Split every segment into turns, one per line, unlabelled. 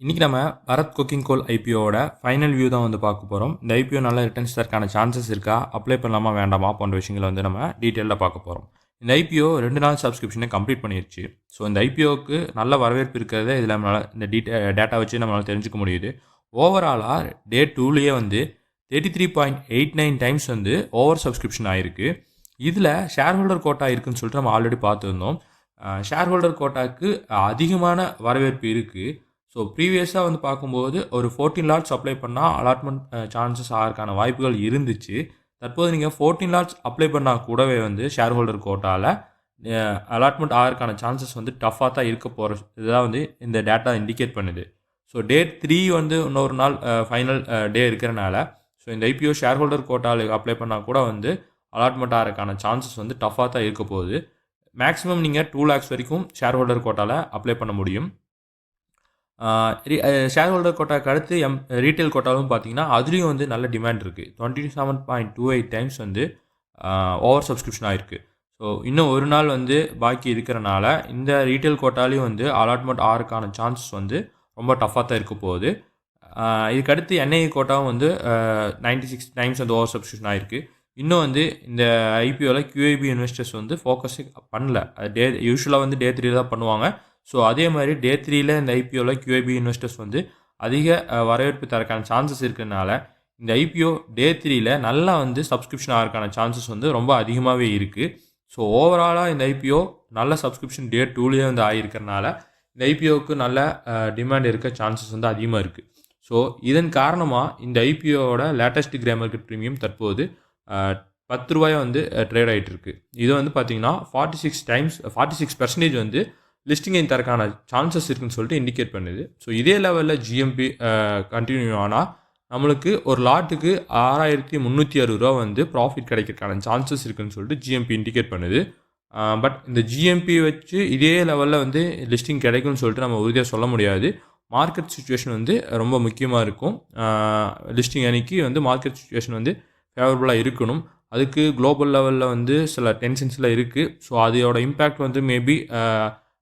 இன்றைக்கி நம்ம பரத் குக்கிங் கோல் ஐபிஓட final view தான் வந்து பார்க்க போகிறோம். இந்த ஐபிஓ நல்ல ரிட்டர்ன்ஸ் தரக்கான சான்சஸ் இருக்கா, அப்ளை பண்ணலாமா வேண்டாமா போன்ற விஷயங்களை வந்து நம்ம டீட்டெயிலாக பார்க்க போகிறோம். இந்த ஐபிஓ 2 நாள் சப்ஸ்கிரிப்ஷனை கம்ப்ளீட் பண்ணிடுச்சு. ஸோ இந்த ஐபிஓக்கு நல்ல வரவேற்பு இருக்கிறத இதில் நம்மளால் இந்த டேட்டா வச்சு நம்மளால் தெரிஞ்சுக்க முடியுது. ஓவராலாக டே 2லேயே வந்து 33.89 டைம்ஸ் வந்து ஓவர் சப்ஸ்கிரிப்ஷன் ஆகிருக்கு. இதில் ஷேர் ஹோல்டர் கோட்டா இருக்குதுன்னு சொல்லிட்டு நம்ம ஆல்ரெடி பார்த்துருந்தோம். ஷேர் ஹோல்டர் கோட்டாவுக்கு அதிகமான வரவேற்பு இருக்குது. ஸோ ப்ரீவியஸாக வந்து பார்க்கும்போது ஒரு 14 லாட்ஸ் அப்ளை பண்ணால் அலாட்மெண்ட் சான்சஸ் ஆகிறதுக்கான வாய்ப்புகள் இருந்துச்சு. தற்போது நீங்கள் 14 லாட்ஸ் அப்ளை பண்ணால் கூடவே வந்து ஷேர் ஹோல்டர் கோட்டாவில் அலாட்மெண்ட் ஆகிறதுக்கான சான்சஸ் வந்து டஃப்பாக தான் இருக்க போகிற இதுதான் வந்து இந்த டேட்டா இண்டிகேட் பண்ணுது. ஸோ டே 3 வந்து இன்னொரு நாள் ஃபைனல் டே இருக்கிறனால ஸோ இந்த ஐபிஓ ஷேர் ஹோல்டர் கோட்டாவில் அப்ளை பண்ணால் கூட வந்து அலாட்மெண்ட் ஆகிறதுக்கான சான்சஸ் வந்து டஃப்பாக தான் இருக்க போகுது. மேக்ஸிமம் நீங்கள் 2 lakhs வரைக்கும் ஷேர் ஹோல்டர் கோட்டாவில் அப்ளை பண்ண முடியும். ஷேர் ஹோல்டர் கோட்டாவுக்கு அடுத்து ரீட்டைல் கோட்டாவும் பார்த்தீங்கன்னா அதுலேயும் வந்து நல்ல டிமாண்ட் இருக்குது. 27.28 டைம்ஸ் வந்து ஓவர் சப்ஸ்கிரிப்ஷன் ஆகிருக்கு. ஸோ இன்னும் ஒரு நாள் வந்து பாக்கி இருக்கிறனால இந்த ரீட்டைல் கோட்டாலையும் வந்து அலாட்மெண்ட் ஆகிறதுக்கான சான்சஸ் வந்து ரொம்ப டஃப்பாக தான் இருக்க போகுது. இதுக்கடுத்து என்ஐஏ கோட்டாவும் வந்து 96 டைம்ஸ் வந்து ஓவர் சப்ஸ்கிரிப்ஷன் ஆகிருக்கு. இன்னும் வந்து இந்த ஐபிஓவில் QIB இன்வெஸ்டர்ஸ் வந்து ஃபோக்கஸே பண்ணல. யூஸ்வலாக வந்து டே 3 தான் பண்ணுவாங்க. ஸோ அதே மாதிரி டே 3ல் இந்த ஐபிஓவில் QIB இன்வெஸ்டர்ஸ் வந்து அதிக வரவேற்பு தரக்கான சான்சஸ் இருக்கிறதுனால இந்த ஐபிஓ டே 3ல் நல்லா வந்து சப்ஸ்கிரிப்ஷன் ஆகிறதுக்கான சான்சஸ் வந்து ரொம்ப அதிகமாகவே இருக்குது. ஸோ ஓவராலாக இந்த ஐபிஓ நல்ல சப்ஸ்கிரிப்ஷன் டே 2லேயே வந்து ஆகியிருக்கிறனால இந்த ஐபிஓவுக்கு நல்ல டிமாண்ட் இருக்க சான்சஸ் வந்து அதிகமாக இருக்குது. ஸோ இதன் காரணமாக இந்த ஐபிஓவோட லேட்டஸ்ட் கிரே மார்க்கெட் ப்ரீமியம் தற்போது 10 ரூபாயை வந்து ட்ரேட் ஆகிட்டு இருக்கு. இது வந்து பார்த்திங்கன்னா 46% வந்து லிஸ்டிங்கை தரக்கான சான்சஸ் இருக்குன்னு சொல்லிட்டு இண்டிகேட் பண்ணுது. ஸோ இதே லெவலில் ஜிஎம்பி கண்டினியூ ஆனால் நம்மளுக்கு ஒரு லாட்டுக்கு 6,360 ரூபா வந்து ப்ராஃபிட் கிடைக்கிறதுக்கான சான்சஸ் இருக்குன்னு சொல்லிட்டு ஜிஎம்பி இண்டிகேட் பண்ணுது. பட் இந்த ஜிஎம்பி வச்சு இதே லெவலில் வந்து லிஸ்டிங் கிடைக்கும்னு சொல்லிட்டு நம்ம உறுதியாக சொல்ல முடியாது. மார்க்கெட் சுச்சுவேஷன் வந்து ரொம்ப முக்கியமாக இருக்கும். லிஸ்டிங் அன்னைக்கு வந்து மார்க்கெட் சுச்சுவேஷன் வந்து ஃபேவரபுளாக இருக்கணும். அதுக்கு குளோபல் லெவலில் வந்து சில டென்ஷன்ஸில் இருக்குது. ஸோ அதோட இம்பேக்ட் வந்து மேபி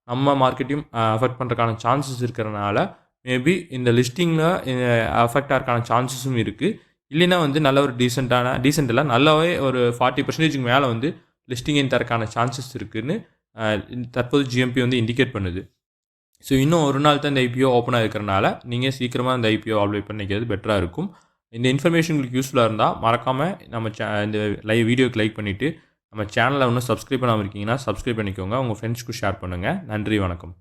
நம்ம மார்க்கெட்டையும் அஃபெக்ட் பண்ணுறதுக்கான சான்சஸ் இருக்கிறனால மேபி இந்த லிஸ்டிங்கில் அஃபெக்ட் ஆகிறதுக்கான சான்சஸும் இருக்குது. இல்லைன்னா வந்து நல்ல ஒரு டீசெண்டில் நல்லாவே ஒரு 40% மேலே வந்து லிஸ்டிங்கின் தரக்கான சான்சஸ் இருக்குதுன்னு தற்போது ஜிஎம்பி வந்து இண்டிகேட் பண்ணுது. ஸோ இன்னும் ஒரு நாள் தான் இந்த ஐபிஓ ஓப்பனாக இருக்கிறனால நீங்கள் சீக்கிரமாக இந்த ஐபிஓ அப்ளை பண்ணிக்கிறது பெட்டராக இருக்கும். இந்த இன்ஃபர்மேஷன் உங்களுக்கு யூஸ்ஃபுல்லாக இருந்தால் மறக்காமல் நம்ம இந்த வீடியோக்கு லைக் பண்ணிவிட்டு நம்ம சேனலை இன்னும் சப்ஸ்கிரைப் பண்ணாமல் இருக்கீங்கன்னா சப்ஸ்கிரைப் பண்ணிக்கோங்க. உங்கள் ஃப்ரெண்ட்ஸ்க்கு ஷேர் பண்ணுங்கள். நன்றி, வணக்கம்.